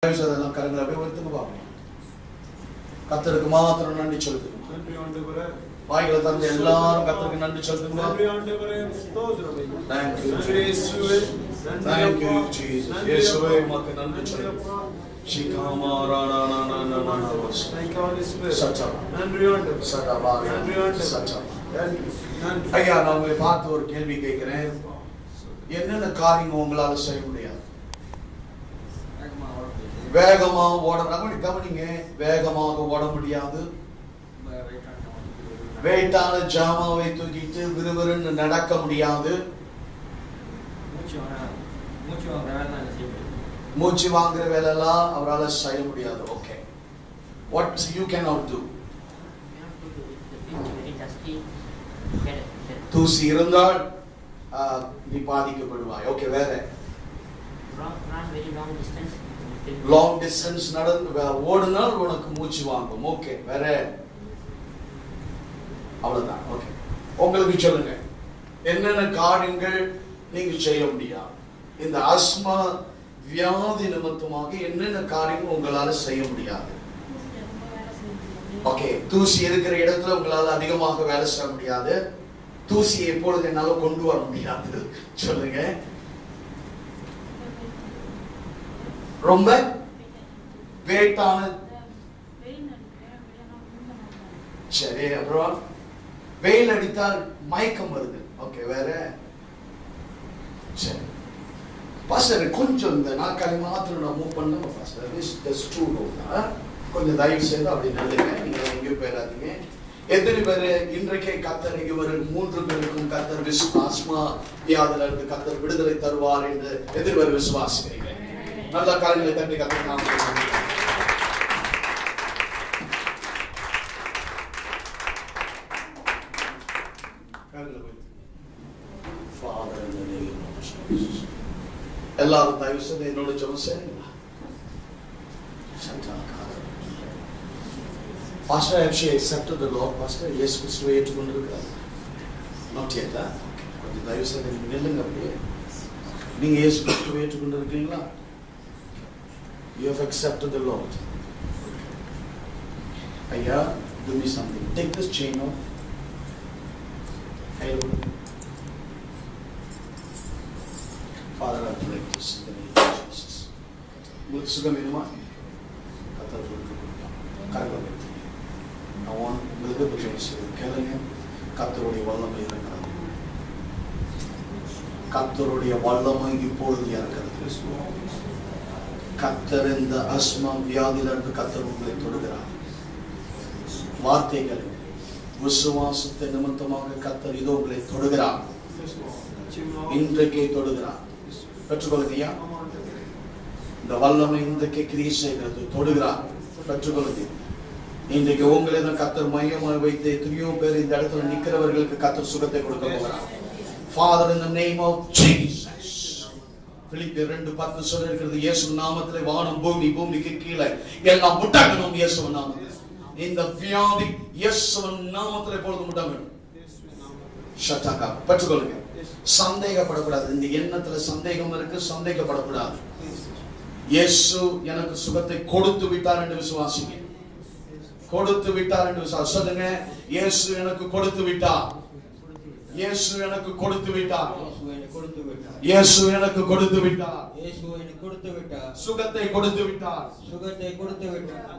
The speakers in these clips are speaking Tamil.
அதெல்லாம் கரங்களை அப்படியே ஒருத்துக்கு பார்க்கணும். கர்த்தருக்கு மாத்திரம் நன்றி செலுத்துங்க. வாய்களை தந்து எல்லாரும் கர்த்தருக்கு நன்றி செலுத்துங்க. Thank you Jesus. இயேசுவே உமக்கு நன்றி செலுத்துகிறோம். ஷிகாமா ரானா நானா நானா சச்சா சதா சச்சா. ஐயா, நான் உங்களை பார்த்து ஒரு கேள்வி கேட்கிறேன். என்னென்ன காரியங்கள் உங்களால செய்ய முடியாது? வேகமா ஓடணும். கவனிங்க, வேகமாக ஓட முடியாது. வெயிட்டான ஜாமாவை தூக்கிட்டு விறுவிறுன்னு நடக்க முடியாது. மூச்சு வாங்குற வேலையெல்லாம் அவரால் செய்ய முடியாது. Okay, what you cannot to? தூசி இருந்தால் நீ பாதிக்கப்படுவாய். ஓகே, வேற? லாங் டிஸ்டன்ஸ் நடந்து ஓடுனால் உனக்கு மூச்சு வாங்கும். ஓகே, வேற? அவ்வளவுதான். ஓகே, உங்களுக்கு சொல்லுங்க, என்னென்ன காரியங்கள் நீங்க செய்ய முடியாது? இந்த ஆஸ்மா வியாதி நிமித்தமாக என்னென்ன காரியங்கள் உங்களால செய்ய முடியாது? ஓகே, தூசி இருக்கிற இடத்துல உங்களால அதிகமாக வேலை செய்ய முடியாது. தூசி எப்பொழுது என்னால கொண்டு வர முடியாது. சொல்லுங்க. ரொம்ப வெயிட்டான, சரி, அப்புறம் வெயில் அடித்தால் மயக்கம் வருது. ஓகே, வேற? சரி பாஸ்டர், கொஞ்சம் இந்த நாற்காலி மாத்திரம் நான் மூவ் பண்ணுங்க பாஸ்டர். கொஞ்சம் தயவு செய்து அப்படி நல்லுங்க. நீங்க எங்கேயும் போயிடாதீங்க. எத்தனை பேரு இன்றைக்கே கர்த்தர் இங்க ஒரு 3 பேருக்கும் கர்த்தர் ஆஸ்மா வியாதில இருந்து கர்த்தர் விடுதலை தருவார் என்று எத்தனை பேர் விசுவாசிக்கிறீங்க? நல்ல காரியங்களை தட்டி கர்த்தர் நாமத்தில் எல்லாரும் தயவு செய்து என்னோட ஜெபம் செய்யுங்க. Pastor, have she accepted the Lord? Pastor, yes, கிறிஸ்துவை ஏற்றுக்கொண்டிருக்கிறார். Not yet. கொஞ்சம் தயவு செய்து நில்லுங்க. அப்படியே நீங்க இயேசு கிறிஸ்துவை ஏற்றுக்கொண்டிருக்கீங்களா? You have accepted the Lord. ஐயா, do me something. Take this chain off. Father, I pray this in the name of Jesus. உங்களுக்கு சுகம் வேணுமா? கரங்களை கேளுங்க. கர்த்தருடைய வல்லமை இருக்கிறது. கர்த்தருடைய வல்லமை இப்பொழுது இருக்கிறது. கர்த்தர் இந்த ஆஸ்மா வியாதியிலிருந்து கர்த்தர் உங்களை தொடுகிறார். வார்த்தைகள் விசுவாசத்தை நிமித்தமாக கர்த்தர் இதோ உங்களை தொடுகிறார். இன்றைக்கே தொடுகிறார். பெற்றுக்கொள்ளுங்கய்யா. இந்த வல்லமை இன்றைக்கு கிரியை செய்கிறது. தொடுகிறார். பெற்றுக்கொள்ளுங்க. இன்றைக்கு உங்களை தான் கர்த்தர் மையமாக வைத்து எத்தனையோ பேர் இந்த இடத்துல நிற்கிறவர்களுக்கு கர்த்தர் சுகத்தை கொடுக்க போகிறார். Father, in the name of Jesus. பிலிப்பியர் 2:10 சொல்லிருக்கிறது, இயேசு நாமத்திலே வானம் பூமிக்கு கீழே எல்லாம் முட்டங்கணும். இயேசு நாமத்தில் இந்த வியாதி இயேசு நாமத்திலே பொழுது முட்டங்கணும். ஷட்டகா. பெற்றுக்கொள்ளுங்க. சந்தேகப்படக்கூடாது. இந்த எண்ணத்துல சந்தேகம் இருக்கு, சந்தேகப்படக்கூடாது. இயேசு எனக்கு சுகத்தை கொடுத்து விட்டார் என்று விசுவாசிங்க. கொடுத்து விட்டார் என்று விசுவாசி. சொல்லுங்க, இயேசு எனக்கு கொடுத்து விட்டார். இயேசு எனக்கு கொடுத்து விட்டார். இயேசு எனக்கு கொடுத்து விட்டார். சுகத்தை கொடுத்து விட்டார்.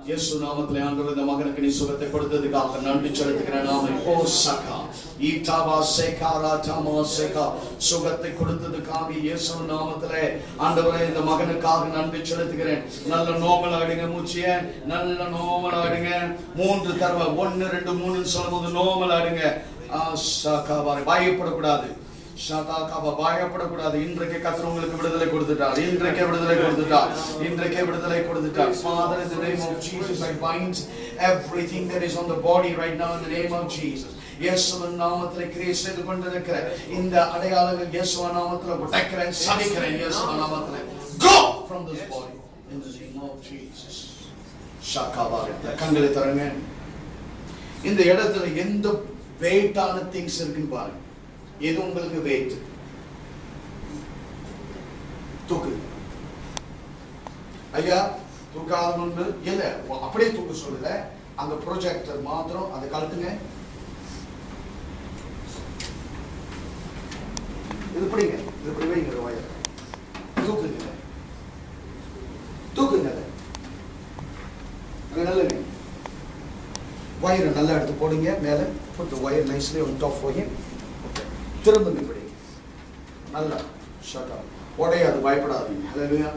இயேசு நாமத்திலே ஆண்டவர் இந்த மகனுக்கு நீ சுகத்தை கொடுத்ததுக்காக நன்றி செலுத்துகிறேன். ஓ சகா ஈடாவா சேகாரா தாமா சேகா. சுகத்தை கொடுத்ததுக்காக இயேசு நாமத்திலே ஆண்டவரே இந்த மகனுக்காக நன்றி செலுத்துகிறேன். நல்ல நோமல் ஆடுங்க. மூச்சிய நல்ல நோமல் ஆடுங்க. 3 தடவை 1 2 3 சொல்லும்போது நோமல் ஆடுங்க. பயப்படக்கூடாது. பயப்படக்கூடாது. இன்றைக்கு கர்த்தர் உங்களுக்கு விடுதலை கொடுத்துட்டார். இன்றைக்கே விடுதலை கொடுத்துட்டார். இன்றைக்கே விடுதலை கொடுத்துட்டார். Father, in the name of Jesus, I bind everything that is on the body right now in the name of Jesus. இயேசுவின் நாமத்திலே கிரியை செய்து கொண்டிருக்கிற இந்த அடையாளங்கள் இயேசுவின் நாமத்திலே உடைக்கிறேன், சபிக்கிறேன். இயேசுவின் நாமத்திலே go from this body in the name of Jesus. ஷாகாவாக கண்களை தரங்க. இந்த இடத்துல எந்த வெயிட்டான திங்ஸ் இருக்குன்னு பாருங்க. எது உங்களுக்கு வெயிட்? தூக்கு. ஐயா தூக்காத முன்பு இல்ல அப்படியே தூக்க சொல்லல, அந்த ப்ரொஜெக்டர் மாத்திரம் அதை கழட்டுங்க. இது பிடிங்க, இது இப்படி வைங்க, வயர் தூக்குங்க, தூக்குங்க. அங்க நல்ல வயரை நல்லா எடுத்து போடுங்க மேல. put the wire nicely on top for him. திரும்புங்க இப்படி நல்லா ஷட் அப், உடையாது, பயப்படாதீங்க. ஹல்லேலூயா.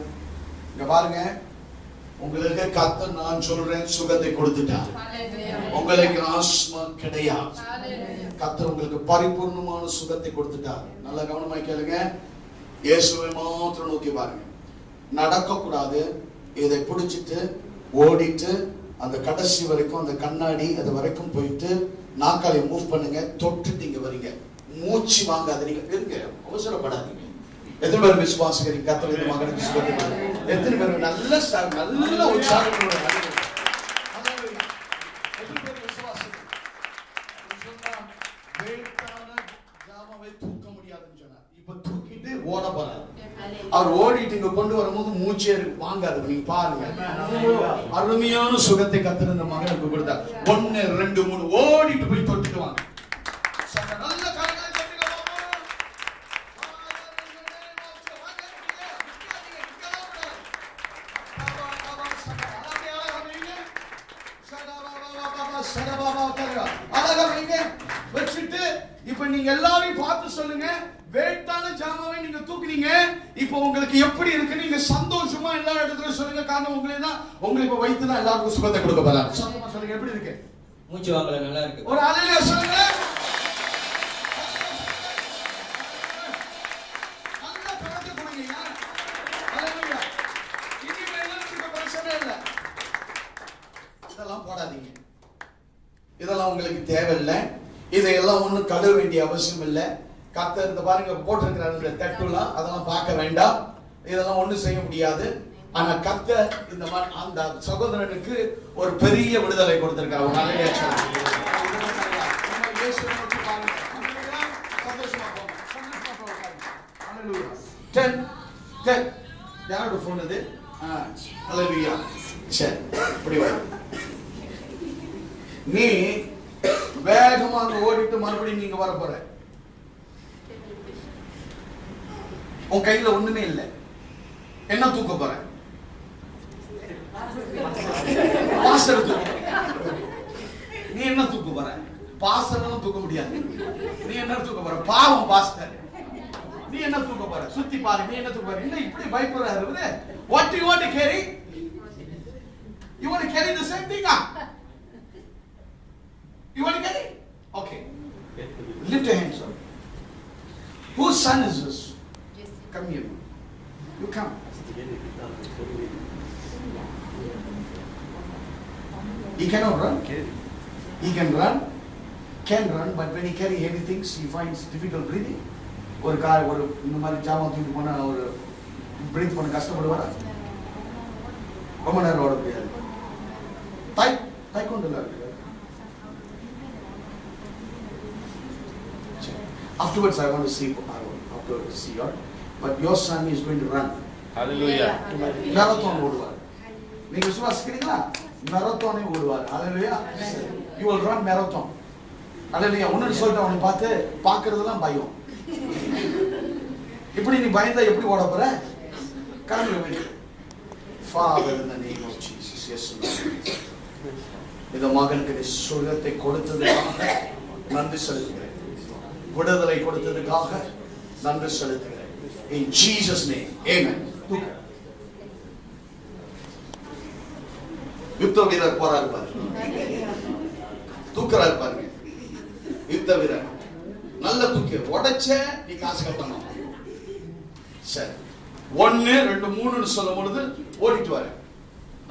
இங்க பாருங்க, உங்களுக்கு கர்த்தர் நான் சொல்றேன் சுகத்தை கொடுத்துட்டார். உங்களுக்கு ஆஸ்மா கிடையாது. கர்த்தர் உங்களுக்கு பரிபூர்ணமான சுகத்தை கொடுத்துட்டார். நல்லா கவனமாய் கேளுங்க. இயேசுவை மாத்திரம் நோக்கி பாருங்க. நடக்க கூடாது, இதை பிடிச்சிட்டு ஓடிட்டு அந்த கடைசி வரைக்கும் அந்த கண்ணாடி அது வரைக்கும் போயிட்டு நாக்காலை மூவ் பண்ணுங்க. தொட்டுட்டு இங்க வரீங்க. மூச்சு வாங்காதீங்க, இருங்க, அவசரப்படாதீங்க. எத்தனை பேர் விசுவாசிக்கிறீங்க கர்த்தர் இந்த மகனுக்கு சுகத்தை கொடுத்தார்? எத்தனை பேர் நல்ல நல்ல உற்சாகத்தோட தூக்க முடியாதுன்னு சொன்னார். இப்ப தூக்கிட்டு ஓட போறாரு. அவர் ஓடிட்டு இங்க கொண்டு வரும்போது மூச்சே வாங்காது. நீங்க பாருங்க, அருமையான சுகத்தை கர்த்தர் இந்த மகனுக்கு கொடுத்தார். 1 2 3 ஓடிட்டு போய் தொட்டுட்டு வாங்க. நல்ல வச்சுட்டு இப்ப நீங்க எல்லாரையும் பார்த்து சொல்லுங்க, வேட்டான ஜாமாவை நீங்க தூக்குறீங்க. இப்ப உங்களுக்கு எப்படி இருக்கு? நீங்க சந்தோஷமா எல்லா இடத்துலயும் சொல்லுங்க. காரணம் உங்களுக்கு வைத்து தான் எல்லாருக்கும் சுகத்தை கொடுக்க போறாங்க. சந்தோஷமா சொல்லுங்க, எப்படி இருக்கு? மூச்சு வாங்கல, நல்லா இருக்கு. ஒரு அல்லேலூயா சொல்லுங்க. நல்ல பழத்தை கொடுங்க. அல்லேலூயா. இனிமே எல்லாம் பிரச்சனை இல்லை. இதெல்லாம் போடாதீங்க, இதெல்லாம் உங்களுக்கு தேவையில்லை. இதையெல்லாம் ஒன்றும் கழுவ வேண்டிய அவசியம் இல்லை. கர்த்தர் இந்த பாருங்க போட்டிருக்கிறார் இந்த தட்டுலாம், அதெல்லாம் பார்க்க வேண்டாம். இதெல்லாம் ஒன்றும் செய்ய முடியாது. ஆனா கர்த்தர் இந்த மாதிரி அந்த சகோதரனுக்கு ஒரு பெரிய விடுதலை கொடுத்திருக்கார். ஒரு நல்ல யாரோட போன் இது? அல்லேலூயா. சரி, இப்படி வா. நீ வேகமாக ஓடிட்டு மறுபடியும் நீங்க வர போற. உன் கையில ஒண்ணுமே இல்லை. என்ன தூக்க போற? பாஸ்டர் தூக்க. நீ என்ன தூக்க போற? பாஸ்டர்லாம் தூக்க முடியாது. நீ என்ன தூக்க போற? பாவம் பாஸ்டர். நீ என்ன தூக்க போற? சுத்தி பாரு, நீ என்ன தூக்க போற? என்ன இப்படி பயப்படுறாரு? What do you want to carry? You want to carry the same thing? You want to carry? Okay. Lift your hands up. Whose son is this? Come here. You come. He cannot run. He can run, but when he carry heavy things, he finds difficult breathing. ஒரு கார் ஒரு இந்த மாதிரி ஜாமான் தூக்கிட்டு போனா ஒரு பிரீத் பண்ண கஷ்டப்படுவாரா? ரொம்ப நேரம் ஓட முடியாது. தைக்கொண்டுல இருக்கு. Afterwards, I want to see you. But your son is going to run. Hallelujah. Marathon ஓடுவார். நீங்க விசுவாசிக்கிறீங்களா? marathon ஓடுவார். Hallelujah. You will run marathon. Hallelujah. ஒன்னு சொல்லிட்டு அவனை பார்த்து பார்க்கிறதெல்லாம் பயம். இப்படி நீ பயந்தா எப்படி ஓட போற? கிளம்பி Father, in the name of Jesus. Yes, Lord. இந்த மகனுக்கு நீ சுகத்தை கொடுத்ததுக்காக நன்றி செலுத்துகிறேன். விடுதலை கொடுத்ததுக்காக நன்றி செலுத்துகிறேன். In Jesus' name, amen. யுத்த வீரர் போறாரு பாருங்க, தூக்குறாரு பாருங்க. யுத்த வீரர் நல்ல தூக்கி உடைச்ச நீ காசு கட்டணும். சரி, 1 2 3 சொல்லும் பொழுது ஓடிட்டு வர.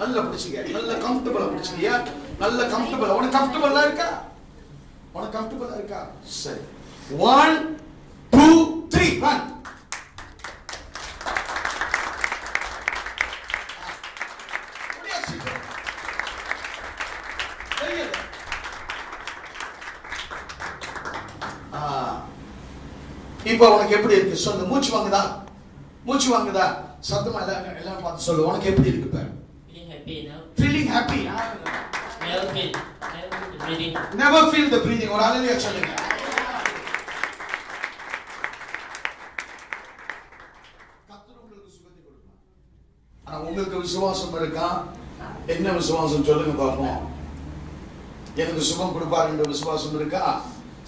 நல்ல பிடிச்சிக்க, நல்ல கம்ஃபர்டபிளா பிடிச்சிக்கியா? நல்ல கம்ஃபர்டபிளா. உனக்கு கம்ஃபர்டபிளா இருக்கா? உனக்கு கம்ஃபர்டபிளா இருக்கா? சரி, 1 2 3 run. இப்ப உனக்கு எப்படி இருக்கு சொல்லு. மூச்சு வாங்குதா? மூச்சு வாங்குதா? சத்தமா எல்லாம் பார்த்து சொல்லு. உனக்கு எப்படி இருக்கு? happy now. Feeling happy. Never feel the breathing. Never feel the breathing. ஒரு ஹalleluya சொல்லுங்க. கர்த்தர் உங்களுக்கு சுகத்தை கொடுப்பார். ஆனா உங்களுக்கு விசுவாசம் இருக்கா? என்ன விசுவாசம் சொல்லுங்க பாப்போம். எனக்கு சுகம் கொடுப்பார் என்ற விசுவாசம் இருக்கா?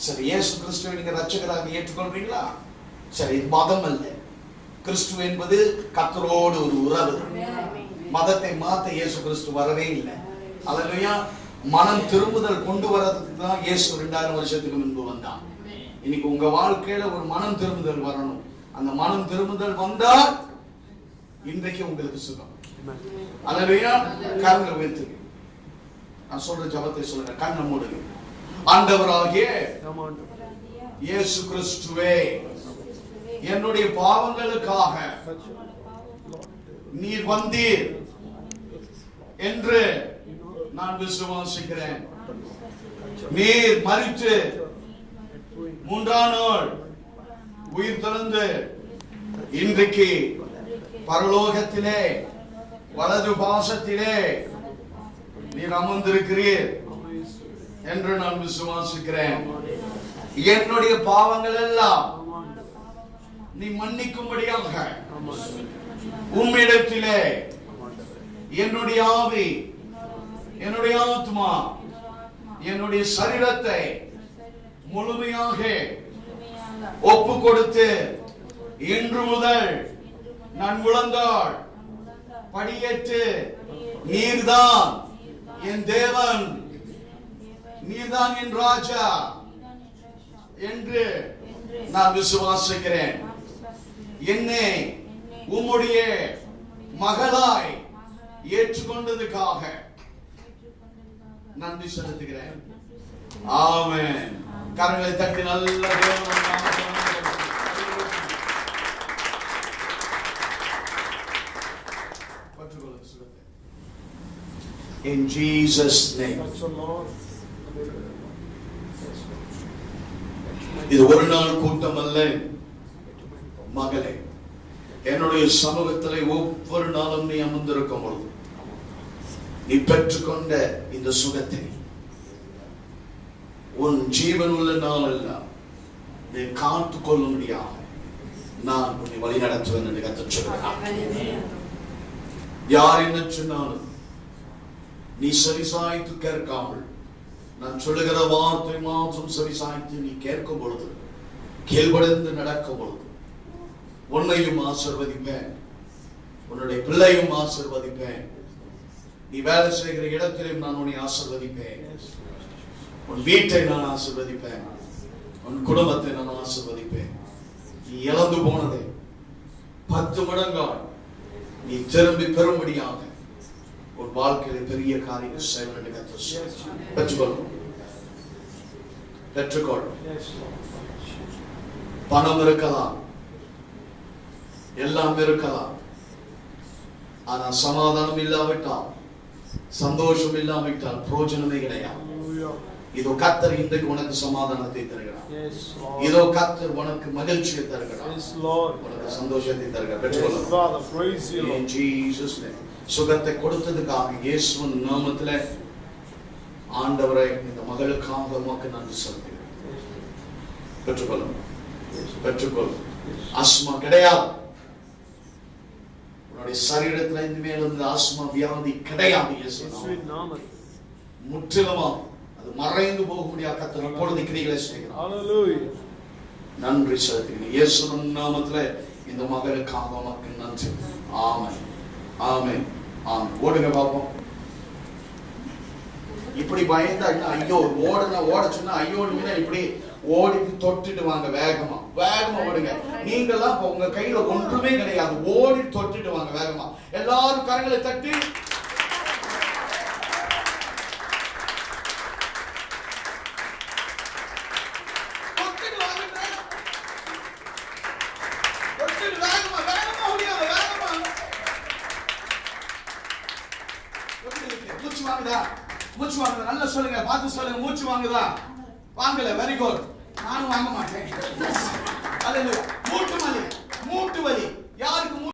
சரி, இயேசு கிறிஸ்துவை நீங்க ரட்சகராக ஏற்றுக்கொள்றீங்களா? சரி, மதம் அல்ல. கிறிஸ்து என்பது கர்த்தரோடு ஒரு உறவு. மதத்தை மாத்த இயேசு கிறிஸ்து வரவே இல்லை. ஹல்லேலூயா. மனம் திரும்புதல் கொண்டு வரதுக்கு தான் இயேசு 2000 வருஷத்துக்கு முன்பு வந்தான். இன்னைக்கு உங்க வாழ்க்கையில ஒரு மனம் திரும்புதல் வரணும். அந்த மனம் திரும்புதல் வந்தால் இன்றைக்கு உங்களுக்கு சுகம். ஹல்லேலூயா. கரங்களை உயர்த்துங்க. நான் சொல்ற ஜெபத்தை சொல்லுங்க. கண்ணை மூடுங்க. ஆண்டவராகிய இயேசு கிறிஸ்துவே, என்னுடைய பாவங்களுக்காக நீர் வந்தீர் என்று நான் விசுவாசிக்கிறேன். நீர் மரித்து 3ஆம் நாள் உயிர் தெழுந்து இன்றைக்கு பரலோகத்திலே வலது பாசத்திலே நீர் அமர்ந்திருக்கிறீர் என்று நான் விசுவாசிக்கிறேன். என்னுடைய பாவங்கள் எல்லாம் நீ மன்னிக்கும்படியாக உம்மிடத்திலே என்னுடைய ஆவி, என்னுடைய ஆத்மா, என்னுடைய சரீரத்தை முழுமையாக ஒப்பு கொடுத்து இன்று முதல் நான் முழந்தாள் படியேற்று நீர்தான் என் தேவன், நீர்தான் என் ராஜா என்று நான் விசுவாசிக்கிறேன். என்னை உம்முடைய மகளாய் ஏற்றுக்கொண்டதுக்காக நன்றி செலுத்துகிறேன். ஆமென். கரங்களை தட்டி நல்ல In Jesus name. இது ஒரு நாள் கூட்டம் அல்ல மகளே. என்னுடைய சமூகத்திலே ஒவ்வொரு நாளும் நீ அமர்ந்திருக்கும் பொழுது நீ பெற்றுக்கொண்ட இந்த சுகத்தை உன் ஜீவன் உள்ள நாள் எல்லாம் நீ காத்து கொள்ள முடியாது. நான் உன்னை வழி நடத்துவேன் என்று கர்த்தர் சொல்கிறார். யார் என்ன சொன்னாலும் நீ செவிசாய்த்து கேட்காமல் நான் சொல்லுகிற வார்த்தை மாத்திரம் செவிசாய்த்து நீ கேட்கும் பொழுது, கீழ்ப்படிந்து நடக்கும் பொழுது உன்னையும் ஆசீர்வதிப்பேன், உன்னுடைய பிள்ளையும் ஆசீர்வதிப்பேன். நீ வேலை செய்கிற இடத்திலும் நான் உன்னை ஆசீர்வதிப்பேன். உன் வீட்டை நான் ஆசீர்வதிப்பேன், உன் குடும்பத்தை நான் ஆசீர்வதிப்பேன். நீ இழந்து போனதை 10 மடங்கால் நீ திரும்பி பெறும்படியாக உன் வாழ்க்கையில பெரிய காரியங்கள் செய்வேன் என்று கர்த்தர் பெற்றுக்கொள். பெற்றுக்கொள். பணம் இருக்கலாம், எல்லாம் இருக்கலாம், ஆனா சமாதானம் இல்லாவிட்டால், சந்தோஷம் இல்லாவிட்டால் பிரயோஜனமே கிடையாது. இதோ கர்த்தர் இன்றைக்கு உனக்கு சமாதானத்தை தருகிறார். இதோ கர்த்தர் உனக்கு மகிழ்ச்சியை தருகிறார், உனக்கு சந்தோஷத்தை தருகிறார். பெற்றுக்கொள். சுகத்தை கொடுத்ததுக்காக இயேசுவின் நாமத்திலே ஆண்டவரை இந்த மகளுக்காக உமக்கு நன்றி செலுத்துகிறேன். பெற்றுக்கொள்ளும். பெற்றுக்கொள். ஆஸ்மா கிடையாது. உன்னுடைய சரீரத்தில் இனிமேல் இருந்த ஆஸ்மா வியாதி கிடையாது. முற்றிலுமா அது மறைந்து போக முடியாத கர்த்தர் இப்பொழுது கிரிகளை செய்கிறார். நன்றி செலுத்துகிறேன். இயேசுவின் நாமத்திலே இந்த மகளுக்காக உமக்கு நன்றி. ஆமென். ஆமென். ஆமென். ஓடுங்க பாப்போம். இப்படி பயந்தா ஐயோ ஓட சொன்னா ஐயோன்னு இப்படி ஓடி தொட்டுட்டு வாங்க. வேகமா வேகமா ஓடுங்க. நீங்கெல்லாம் உங்க கையில ஒன்றுமே கிடையாது. ஓடி தொட்டுட்டு வாங்க வேகமா. எல்லாரும் கரங்களை தட்டி மூச்சு வாங்குதா? நல்லா சொல்லுங்க, பார்த்து சொல்லுங்க. மூச்சு வாங்குதா? வாங்கல. Very good. நானும் வாங்க மாட்டேன். மூட்டு வலி, மூட்டு வலி. யாருக்கு